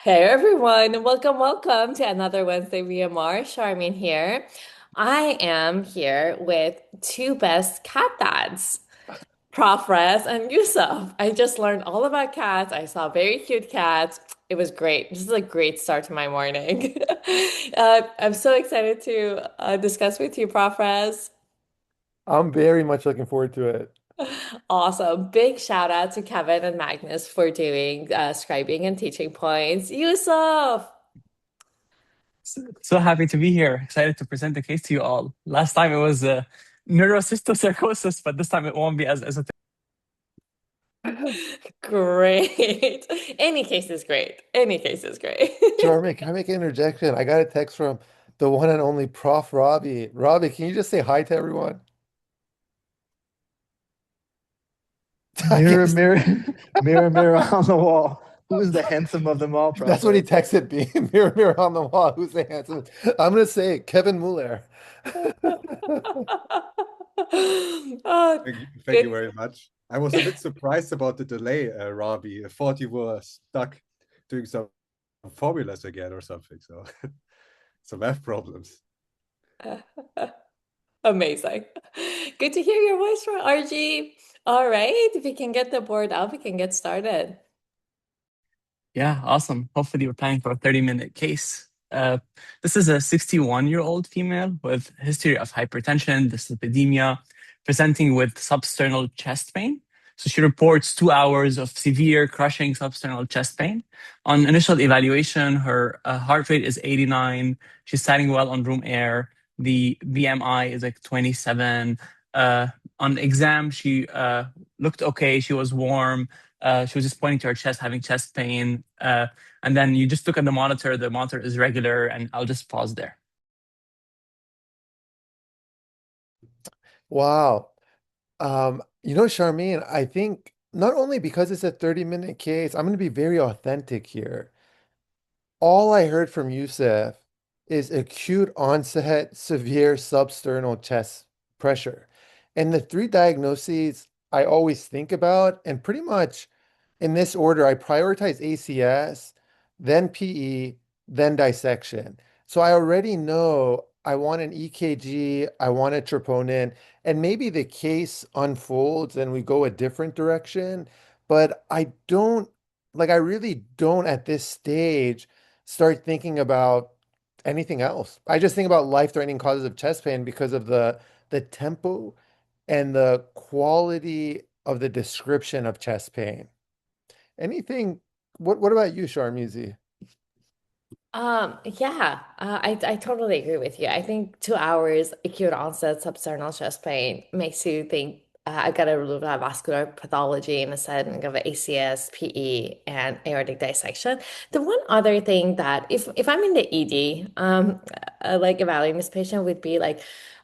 Hey everyone, welcome to another Wednesday VMR. Sharmin here. I am here with two best cat dads, Prof. Rez and Yusuf. I just learned all about cats. I saw very cute cats. It was great. This is a great start to my morning. I'm so excited to discuss with you, Prof. Rez. I'm very much looking forward to it. Awesome. Big shout out to Kevin and Magnus for doing scribing and teaching points. Yusuf! So happy to be here. Excited to present the case to you all. Last time it was neurocysticercosis, but this time it won't be as a Great. Any case is great. Any case is great. Charmaine, can I make an interjection? I got a text from the one and only Prof. Robbie. Robbie, can you just say hi to everyone? I Mirror, guess mirror, mirror, mirror on the wall. Who is the handsome of them all, that's what he Prophet? texted me. Mirror, mirror on the wall. Who's the handsome? I'm gonna say Kevin Muller. Oh, Thank you good. very much. I was a bit surprised about the delay, Robbie. I thought you were stuck doing some formulas again or something. So some math problems. Amazing. Good to hear your voice from RG. All right, if we can get the board up, we can get started. Yeah, awesome. Hopefully we're planning for a 30-minute case. This is a 61-year-old female with history of hypertension, dyslipidemia, presenting with substernal chest pain. So she reports 2 hours of severe crushing substernal chest pain. On initial evaluation, her heart rate is 89. She's standing well on room air. The VMI is like 27. On exam, she looked okay. She was warm. She was just pointing to her chest, having chest pain. And then you just look at the monitor. The monitor is regular, and I'll just pause there. Wow. Charmaine, I think not only because it's a 30-minute case, I'm gonna be very authentic here. All I heard from Youssef is acute onset severe substernal chest pressure. And the three diagnoses I always think about, and pretty much in this order, I prioritize ACS, then PE, then dissection. So I already know I want an EKG, I want a troponin, and maybe the case unfolds and we go a different direction. But I really don't at this stage start thinking about anything else. I just think about life-threatening causes of chest pain because of the tempo and the quality of the description of chest pain. Anything, what about you, Sharmizi? Yeah, I totally agree with you. I think 2 hours acute onset substernal chest pain makes you think I gotta rule out vascular pathology in a setting of ACS, PE, and aortic dissection. The one other thing that if I'm in the ED, like evaluating this patient would be like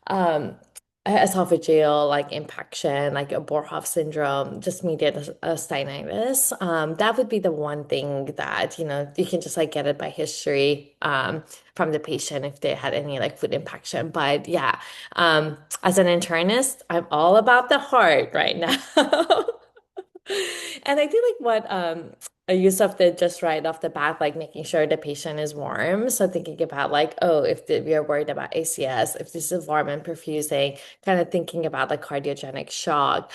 um esophageal like impaction, like a Borhoff syndrome, just mediated stenitis. That would be the one thing that, you can just like get it by history from the patient if they had any like food impaction. But yeah, as an internist, I'm all about the heart right now. And I think like what I used to did just right off the bat, like making sure the patient is warm. So thinking about like, oh, we are worried about ACS, if this is warm and perfusing, kind of thinking about like cardiogenic shock,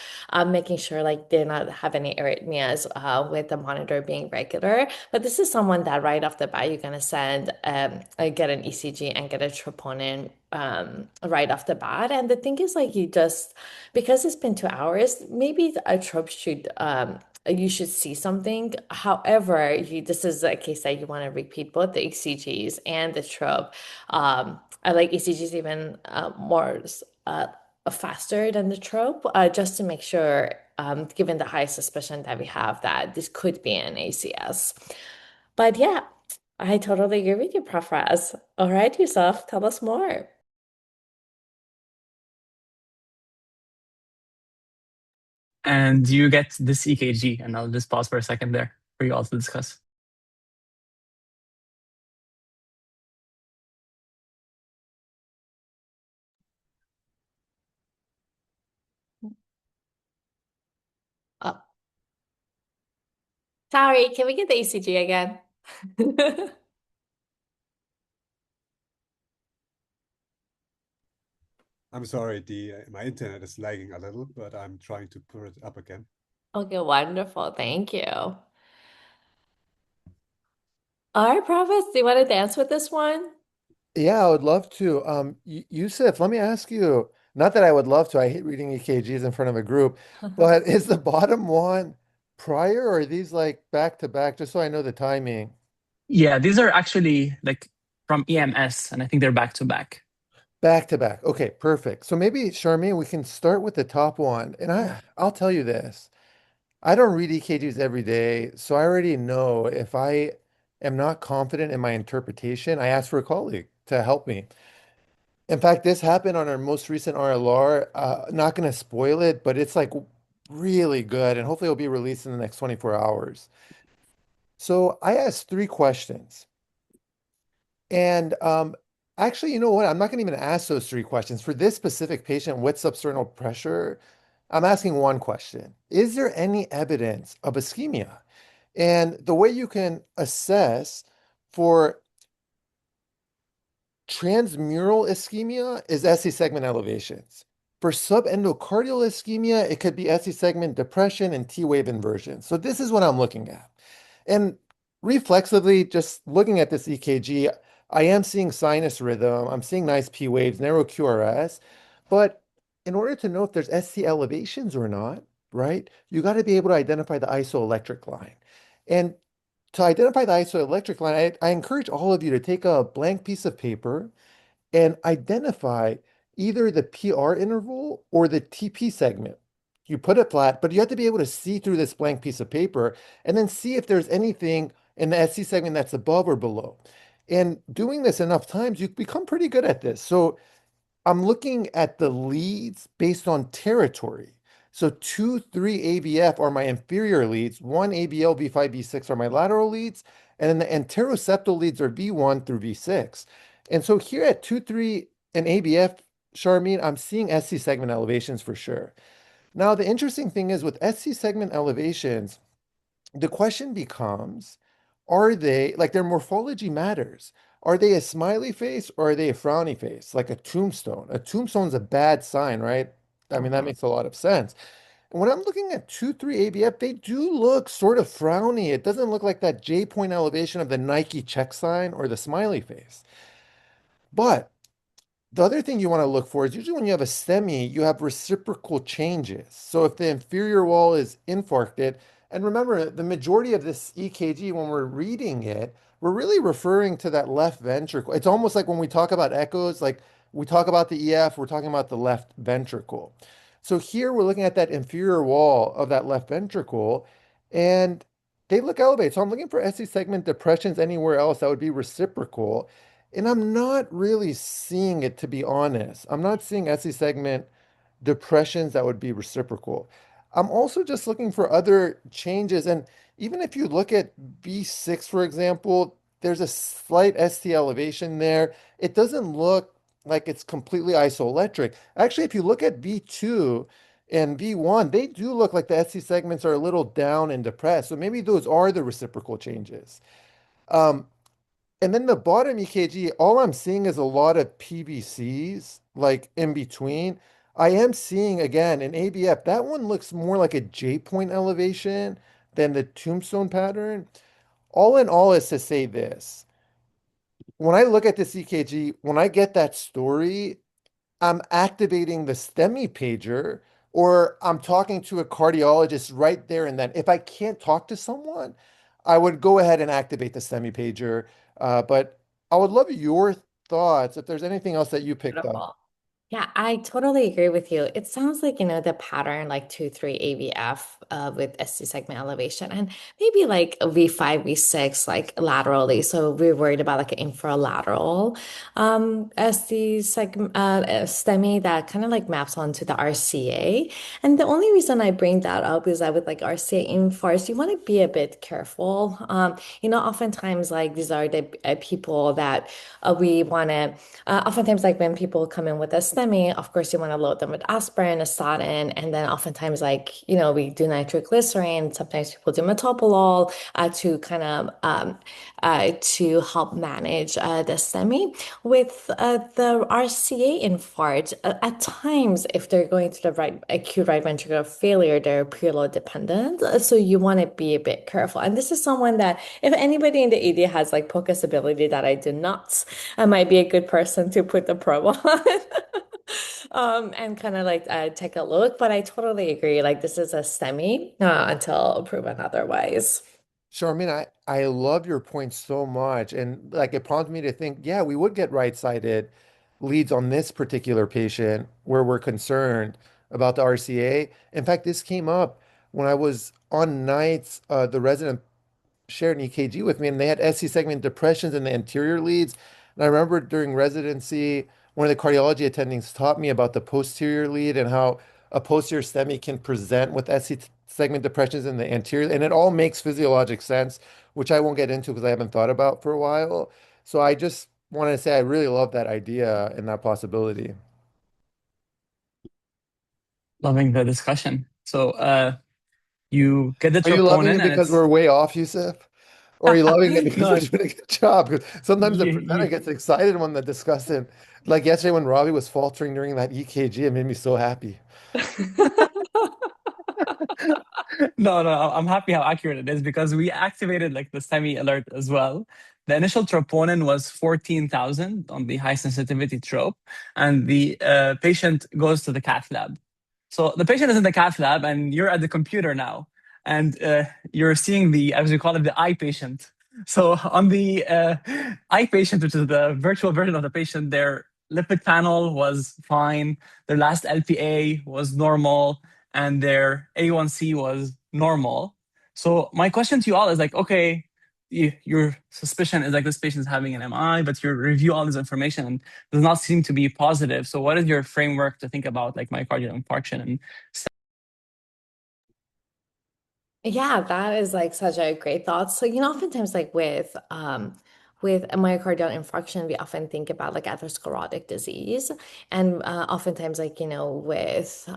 making sure like they not have any arrhythmias with the monitor being regular. But this is someone that right off the bat you're gonna send get an ECG and get a troponin right off the bat. And the thing is like because it's been 2 hours, maybe a trope should you should see something. However, this is a case that you want to repeat both the ECGs and the trope. I like ECGs even more faster than the trope, just to make sure, given the high suspicion that we have that this could be an ACS. But yeah, I totally agree with you, Prof. Raz. All right, Yusuf, tell us more. And you get this EKG, and I'll just pause for a second there for you all to discuss. Oh, sorry, can we get the ECG again? I'm sorry, the my internet is lagging a little, but I'm trying to put it up again. Okay, wonderful. Thank you. All right, Prophet, do you want to dance with this one? Yeah, I would love to. Yusuf, let me ask you, not that I would love to, I hate reading EKGs in front of a group, but is the bottom one prior or are these like back to back, just so I know the timing? Yeah, these are actually like from EMS, and I think they're back to back. Back to back. Okay, perfect. So maybe, Charmaine, we can start with the top one. And I'll tell you this. I don't read EKGs every day, so I already know if I am not confident in my interpretation, I ask for a colleague to help me. In fact, this happened on our most recent RLR. Not going to spoil it, but it's like really good, and hopefully it'll be released in the next 24 hours. So I asked three questions. And actually, you know what? I'm not going to even ask those three questions. For this specific patient with substernal pressure, I'm asking one question. Is there any evidence of ischemia? And the way you can assess for transmural ischemia is SC segment elevations. For subendocardial ischemia, it could be SC segment depression and T wave inversion. So this is what I'm looking at. And reflexively, just looking at this EKG, I am seeing sinus rhythm. I'm seeing nice P waves, narrow QRS. But in order to know if there's SC elevations or not, right, you got to be able to identify the isoelectric line. And to identify the isoelectric line, I encourage all of you to take a blank piece of paper and identify either the PR interval or the TP segment. You put it flat, but you have to be able to see through this blank piece of paper and then see if there's anything in the SC segment that's above or below. And doing this enough times, you become pretty good at this. So I'm looking at the leads based on territory. So 2, 3 AVF are my inferior leads, 1 ABL, V5, V6 are my lateral leads, and then the anteroseptal leads are V1 through V6. And so here at 2, 3 and ABF, Charmin, I'm seeing SC segment elevations for sure. Now, the interesting thing is with SC segment elevations, the question becomes, are they, like their morphology matters. Are they a smiley face or are they a frowny face, like a tombstone? A tombstone's a bad sign, right? I mean, that Mhm. makes a lot of sense. And when I'm looking at 2, 3 ABF, they do look sort of frowny. It doesn't look like that J point elevation of the Nike check sign or the smiley face. But the other thing you want to look for is usually when you have a STEMI, you have reciprocal changes. So if the inferior wall is infarcted, and remember, the majority of this EKG, when we're reading it, we're really referring to that left ventricle. It's almost like when we talk about echoes, like we talk about the EF, we're talking about the left ventricle. So here we're looking at that inferior wall of that left ventricle, and they look elevated. So I'm looking for SC segment depressions anywhere else that would be reciprocal. And I'm not really seeing it, to be honest. I'm not seeing SE segment depressions that would be reciprocal. I'm also just looking for other changes. And even if you look at V6, for example, there's a slight ST elevation there. It doesn't look like it's completely isoelectric. Actually, if you look at V2 and V1, they do look like the ST segments are a little down and depressed. So maybe those are the reciprocal changes. Um, and then the bottom EKG, all I'm seeing is a lot of PVCs, like in between. I am seeing again an ABF. That one looks more like a J point elevation than the tombstone pattern. All in all is to say this. When I look at this EKG, when I get that story, I'm activating the STEMI pager or I'm talking to a cardiologist right there and then. If I can't talk to someone, I would go ahead and activate the STEMI pager. But I would love your thoughts if there's anything else that you picked up. Beautiful. Yeah, I totally agree with you. It sounds like, the pattern like 2, 3 AVF with ST segment elevation and maybe like a V5, V6, like laterally. So we're worried about like an infralateral ST segment STEMI that kind of like maps onto the RCA. And the only reason I bring that up is that with like RCA infarcts, you want to be a bit careful. Oftentimes like these are the people that we want to oftentimes, like when people come in with a STEMI, of course, you want to load them with aspirin, a statin, and then oftentimes, like, we do nitroglycerin. Sometimes people do metoprolol to kind of to help manage the STEMI. With the RCA infarct, at times, if they're going through the acute right ventricular failure, they're preload dependent. So you want to be a bit careful. And this is someone that, if anybody in the AD has like POCUS ability that I do not, I might be a good person to put the probe on. And kind of like take a look, but I totally agree. Like this is a STEMI until proven otherwise. Charmaine, I love your point so much. And like it prompted me to think, yeah, we would get right-sided leads on this particular patient where we're concerned about the RCA. In fact, this came up when I was on nights, the resident shared an EKG with me, and they had SC segment depressions in the anterior leads. And I remember during residency, one of the cardiology attendings taught me about the posterior lead and how a posterior STEMI can present with SC segment depressions in the anterior, and it all makes physiologic sense, which I won't get into because I haven't thought about for a while. So I just wanted to say I really love that idea and that possibility. Loving the discussion. So you get the Are you loving troponin it and because it's we're way off, Yusuf? Or are you loving it because we're no, doing a good job? Because sometimes the presenter you gets excited when the discussant, like yesterday when Robbie was faltering during that EKG, it made me so happy. no, I'm happy how accurate it is because we activated like the semi alert as well. The initial troponin was 14,000 on the high sensitivity trope, and the patient goes to the cath lab. So the patient is in the cath lab, and you're at the computer now, and you're seeing the, as we call it, the eye patient. So on the eye patient, which is the virtual version of the patient, their lipid panel was fine, their last LPA was normal, and their A1C was normal. So my question to you all is like, okay, your suspicion is like this patient is having an MI, but you review all this information and does not seem to be positive. So what is your framework to think about like myocardial infarction and Yeah, that is like such a great thought. So, oftentimes like with a myocardial infarction, we often think about like atherosclerotic disease. And oftentimes like, with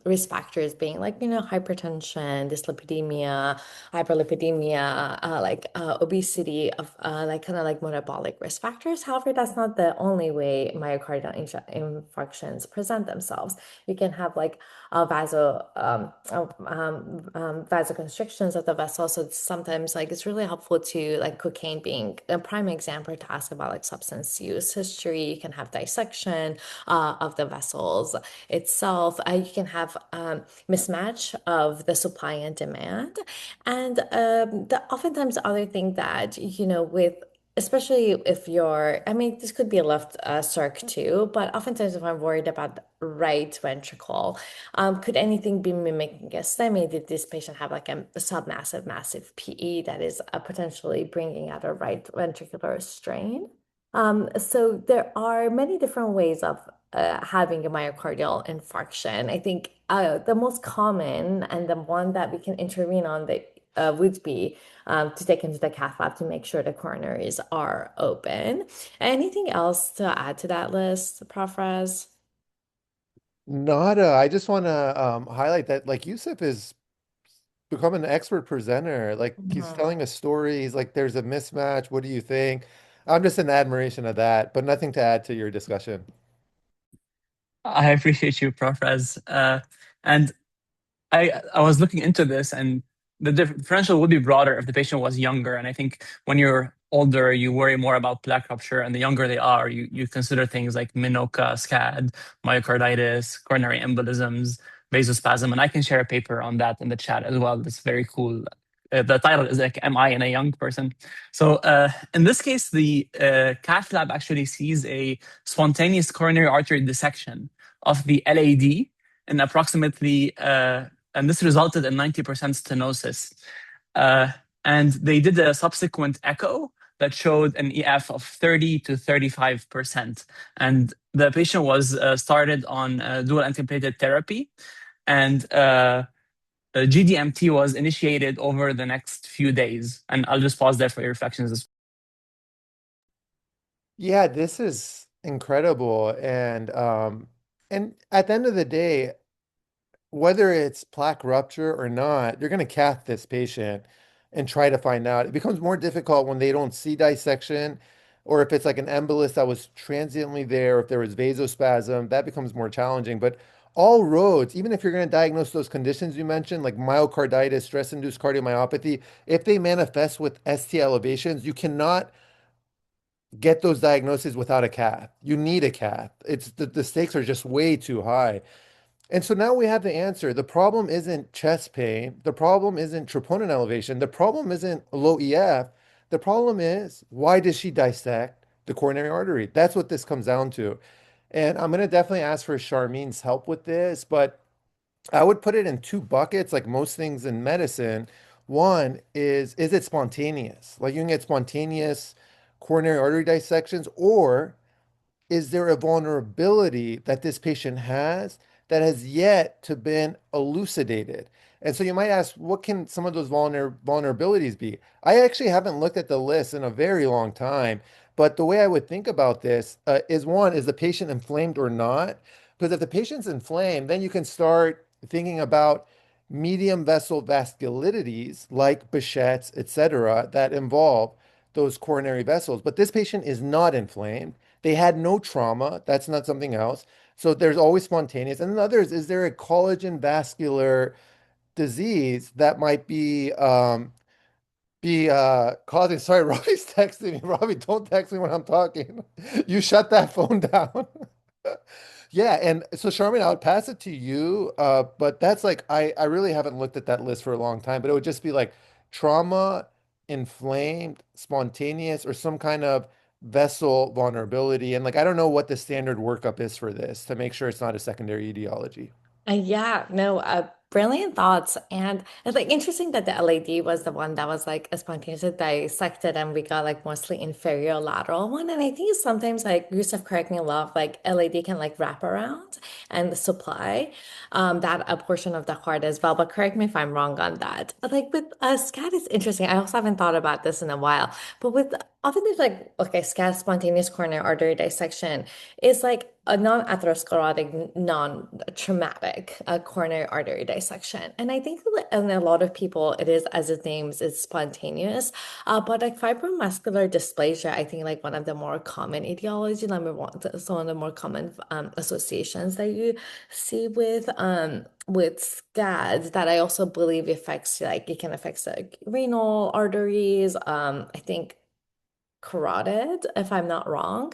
risk factors being like, hypertension, dyslipidemia, hyperlipidemia, obesity of like kind of like metabolic risk factors. However, that's not the only way myocardial infarctions present themselves. You can have like vasoconstrictions of the vessel. So sometimes like it's really helpful to like cocaine being a prime example to ask about like substance use history. You can have dissection of the vessels itself. You can have mismatch of the supply and demand. And oftentimes the other thing that, with especially if you're, I mean, this could be a left circ too, but oftentimes if I'm worried about right ventricle, could anything be mimicking a STEMI? Did this patient have like a submassive, massive PE that is potentially bringing out a right ventricular strain? So there are many different ways of having a myocardial infarction. I think the most common and the one that we can intervene on that would be to take into the cath lab to make sure the coronaries are open. Anything else to add to that list, Prof. Raz? Nada. I just want to highlight that like Yusuf is become an expert presenter. Like he's Mhm. telling a story. He's like, there's a mismatch. What do you think? I'm just in admiration of that, but nothing to add to your discussion. I appreciate you, Prof. Raz. And I was looking into this, and the differential would be broader if the patient was younger. And I think when you're older, you worry more about plaque rupture, and the younger they are, you consider things like MINOCA, SCAD, myocarditis, coronary embolisms, vasospasm. And I can share a paper on that in the chat as well. It's very cool. The title is like "Am I in a young person?" So in this case, the cath lab actually sees a spontaneous coronary artery dissection of the LAD in approximately and this resulted in 90% stenosis. Uh, and they did a subsequent echo that showed an EF of 30 to 35%. And the patient was started on dual antiplatelet therapy, and GDMT was initiated over the next few days. And I'll just pause there for your reflections. Yeah, this is incredible. And at the end of the day, whether it's plaque rupture or not, you're going to cath this patient and try to find out. It becomes more difficult when they don't see dissection, or if it's like an embolus that was transiently there, if there was vasospasm, that becomes more challenging. But all roads, even if you're going to diagnose those conditions you mentioned, like myocarditis, stress-induced cardiomyopathy, if they manifest with ST elevations, you cannot get those diagnoses without a cath. You need a cath. It's the stakes are just way too high. And so now we have the answer. The problem isn't chest pain. The problem isn't troponin elevation. The problem isn't low EF. The problem is, why does she dissect the coronary artery? That's what this comes down to. And I'm going to definitely ask for Charmin's help with this, but I would put it in two buckets, like most things in medicine. One is it spontaneous? Like you can get spontaneous coronary artery dissections, or is there a vulnerability that this patient has that has yet to been elucidated? And so you might ask, what can some of those vulnerabilities be? I actually haven't looked at the list in a very long time, but the way I would think about this is one, is the patient inflamed or not? Because if the patient's inflamed, then you can start thinking about medium vessel vasculitides like Behçet's, et cetera, that involve those coronary vessels. But this patient is not inflamed. They had no trauma. That's not something else. So there's always spontaneous. And then others, is there a collagen vascular disease that might be causing, sorry, Robbie's texting me. Robbie, don't text me when I'm talking. You shut that phone down. Yeah, and so Charmin, I would pass it to you. But that's like I really haven't looked at that list for a long time, but it would just be like trauma, inflamed, spontaneous, or some kind of vessel vulnerability. And like I don't know what the standard workup is for this to make sure it's not a secondary etiology. Yeah, no, brilliant thoughts. And it's like interesting that the LAD was the one that was like spontaneously dissected and we got like mostly inferior lateral one. And I think sometimes like Yusuf correct me a lot, like LAD can like wrap around and supply that a portion of the heart as well. But correct me if I'm wrong on that. But like with SCAT, it's interesting. I also haven't thought about this in a while. But with often there's like, okay, SCAT, spontaneous coronary artery dissection is like a non-atherosclerotic, non-traumatic coronary artery dissection. And I think in a lot of people, it is, as it names, it's spontaneous. But like fibromuscular dysplasia, I think like one of the more common etiology, number one, so one of the more common associations that you see with SCADs that I also believe affects like it can affect the renal arteries. I think carotid, if I'm not wrong.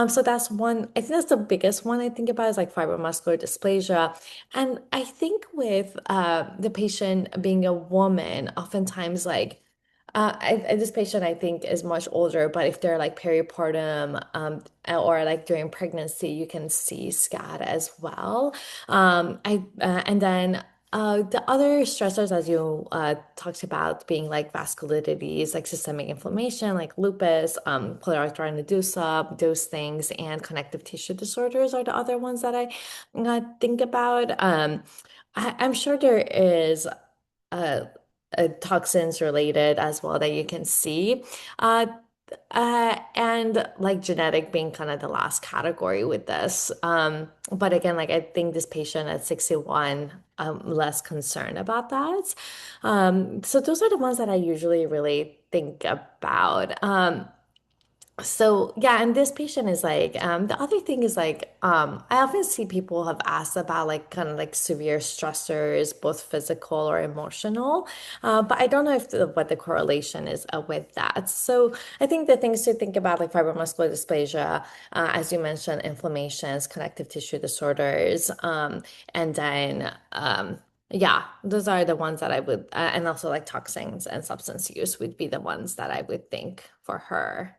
So that's one, I think that's the biggest one I think about is like fibromuscular dysplasia. And I think with the patient being a woman, oftentimes like this patient I think is much older, but if they're like peripartum or like during pregnancy, you can see SCAD as well. And then the other stressors, as you talked about, being like vasculitides, like systemic inflammation, like lupus, polyarthritis nodosa, those things, and connective tissue disorders are the other ones that I think about. I'm sure there is uh, toxins related as well that you can see. Uh, and like genetic being kind of the last category with this. But again, like I think this patient at 61, I'm less concerned about that. So those are the ones that I usually really think about. So yeah, and this patient is like the other thing is like I often see people have asked about like kind of like severe stressors, both physical or emotional, but I don't know if what the correlation is with that. So I think the things to think about like fibromuscular dysplasia, as you mentioned, inflammations, connective tissue disorders, and then yeah, those are the ones that I would, and also like toxins and substance use would be the ones that I would think for her.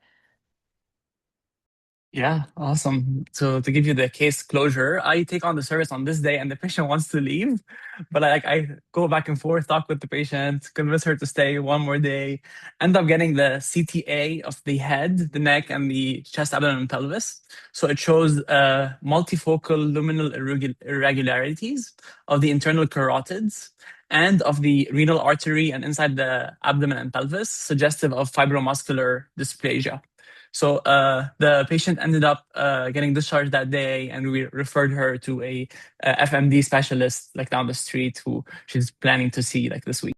Yeah, awesome. So to give you the case closure, I take on the service on this day and the patient wants to leave, but I go back and forth, talk with the patient, convince her to stay one more day, end up getting the CTA of the head, the neck, and the chest, abdomen, and pelvis. So it shows multifocal luminal irregularities of the internal carotids and of the renal artery and inside the abdomen and pelvis, suggestive of fibromuscular dysplasia. So the patient ended up getting discharged that day, and we referred her to a FMD specialist like down the street who she's planning to see like this week.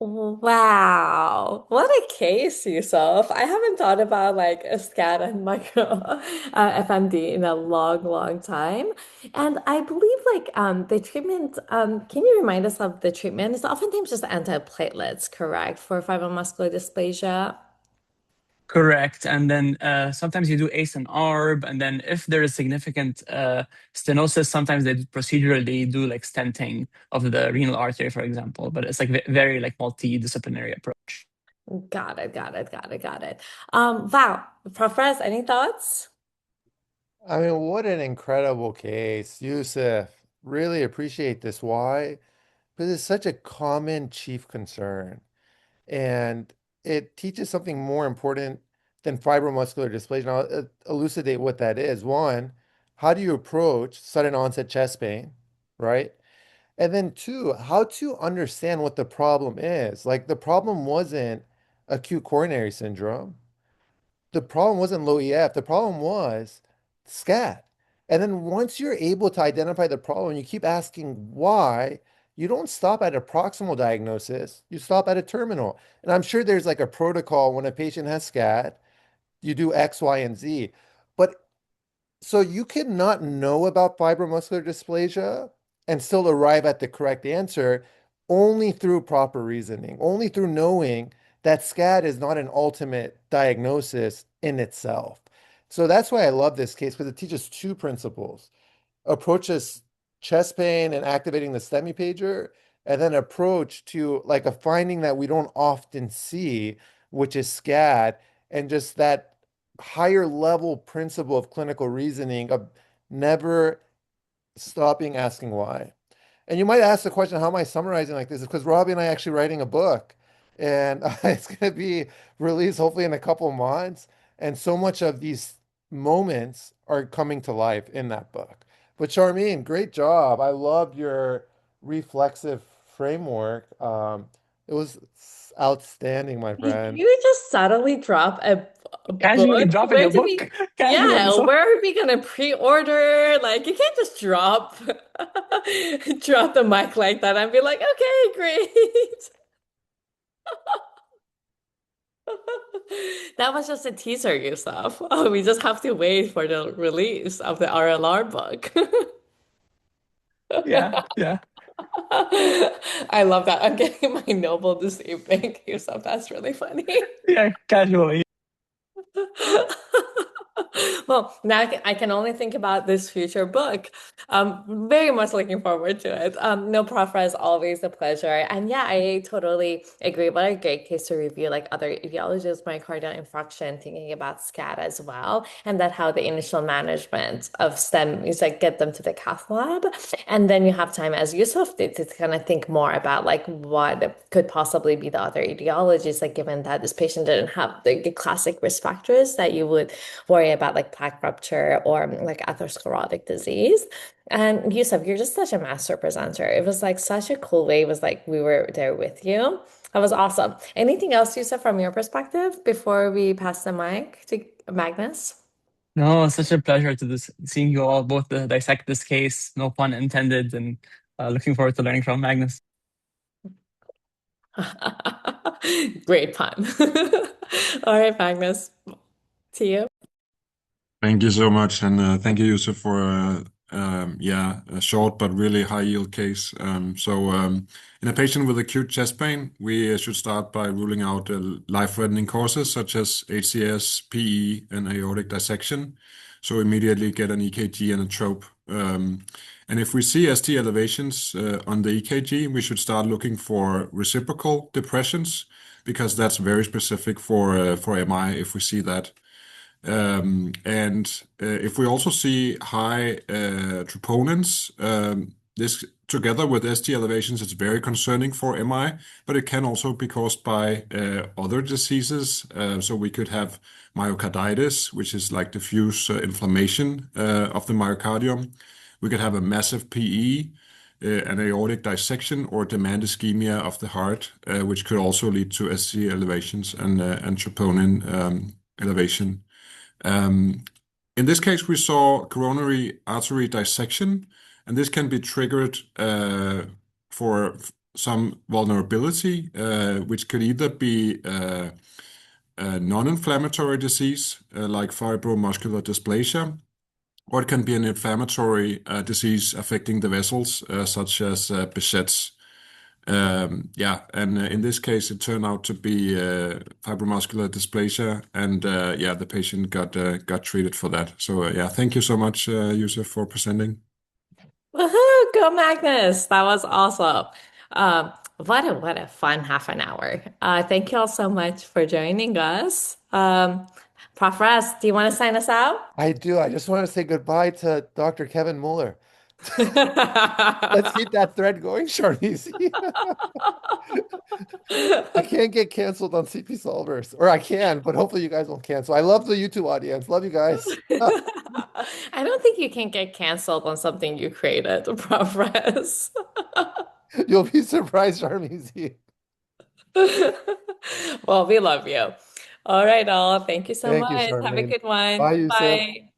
Wow, what a case, Yusuf. I haven't thought about like a SCAT and micro FMD in a long, long time. And I believe like the treatment, can you remind us of the treatment? It's oftentimes just antiplatelets, correct, for fibromuscular dysplasia? Correct. And then sometimes you do ACE and ARB. And then if there is significant stenosis, sometimes they procedurally do like stenting of the renal artery, for example. But it's like very like multidisciplinary approach. Got it, got it, got it, got it. Wow, Professor, any thoughts? I mean, what an incredible case, Yusuf. Really appreciate this. Why? Because it's such a common chief concern. And it teaches something more important than fibromuscular dysplasia. Now, elucidate what that is. One, how do you approach sudden onset chest pain, right? And then two, how to understand what the problem is. Like the problem wasn't acute coronary syndrome. The problem wasn't low EF. The problem was SCAT. And then once you're able to identify the problem, you keep asking why, you don't stop at a proximal diagnosis, you stop at a terminal. And I'm sure there's like a protocol when a patient has SCAT, you do X, Y, and Z. But so you cannot know about fibromuscular dysplasia and still arrive at the correct answer only through proper reasoning, only through knowing that SCAD is not an ultimate diagnosis in itself. So that's why I love this case because it teaches two principles. Approaches chest pain and activating the STEMI pager, and then approach to like a finding that we don't often see, which is SCAD, and just that higher level principle of clinical reasoning of never stopping asking why. And you might ask the question, how am I summarizing like this? It's because Robbie and I are actually writing a book, and it's going to be released hopefully in a couple of months. And so much of these moments are coming to life in that book. But Charmaine, great job. I loved your reflexive framework. It was outstanding, my Did friend. you just subtly drop a Casually book? dropping Where a do we, book, casually. yeah, So where are we gonna pre-order? Like, you can't just drop drop the mic like that and be like, okay, great. That was just a teaser, Yusuf. Oh, we just have to wait for the release of the RLR book. yeah, yeah, I love that. I'm getting my Noble this evening, Yusuf. That's really funny. yeah, casually. Well, now I can only think about this future book. Very much looking forward to it. No, Prof, is always a pleasure. And yeah, I totally agree. What a great case to review, like other etiologies, myocardial infarction, thinking about SCAT as well, and that how the initial management of STEM is like get them to the cath lab, and then you have time, as Yusuf did, to kind of think more about like what could possibly be the other etiologies, like given that this patient didn't have the classic risk factors that you would worry about like plaque rupture or like atherosclerotic disease. And Yusuf, you're just such a master presenter. It was like such a cool way. It was like we were there with you. That was awesome. Anything else, Yusuf, from your perspective before we pass the mic to Magnus? No, such a pleasure to seeing you all both dissect this case. No pun intended, and looking forward to learning from Magnus. Great pun. All right, Magnus, to you. Thank you so much, and thank you, Yusuf, for yeah, a short but really high yield case. In a patient with acute chest pain, we should start by ruling out life-threatening causes such as HCS, PE, and aortic dissection. So immediately get an EKG and a trope. And if we see ST elevations on the EKG, we should start looking for reciprocal depressions because that's very specific for MI if we see that. If we also see high troponins, this together with ST elevations, it's very concerning for MI, but it can also be caused by other diseases. So we could have myocarditis, which is like diffuse inflammation of the myocardium. We could have a massive PE. an aortic dissection or demand ischemia of the heart, which could also lead to SC elevations and troponin elevation. In this case, we saw coronary artery dissection, and this can be triggered for some vulnerability, which could either be a non-inflammatory disease like fibromuscular dysplasia, or it can be an inflammatory disease affecting the vessels, such as Behçet's. Yeah, and in this case, it turned out to be fibromuscular dysplasia, and yeah, the patient got treated for that. So yeah, thank you so much, Yusuf, for presenting. Woohoo! Go Magnus! That was awesome. What a fun half an hour. Thank you all so much for joining us. Prof. Russ, do you want to sign us out? I do. I just want to say goodbye to Dr. Kevin Mueller. Let's keep that thread going, Sharnizi. I can't get canceled on CP Solvers, or I can, but hopefully you guys won't cancel. I love the YouTube audience. Love you guys. I don't think you can get canceled on something you created, Prof. Russ. You'll be surprised, Sharnizi. Well, we love you. All right, all. Thank you so Thank you, much. Have a Charmaine. good one. Bye, Yusuf. Bye.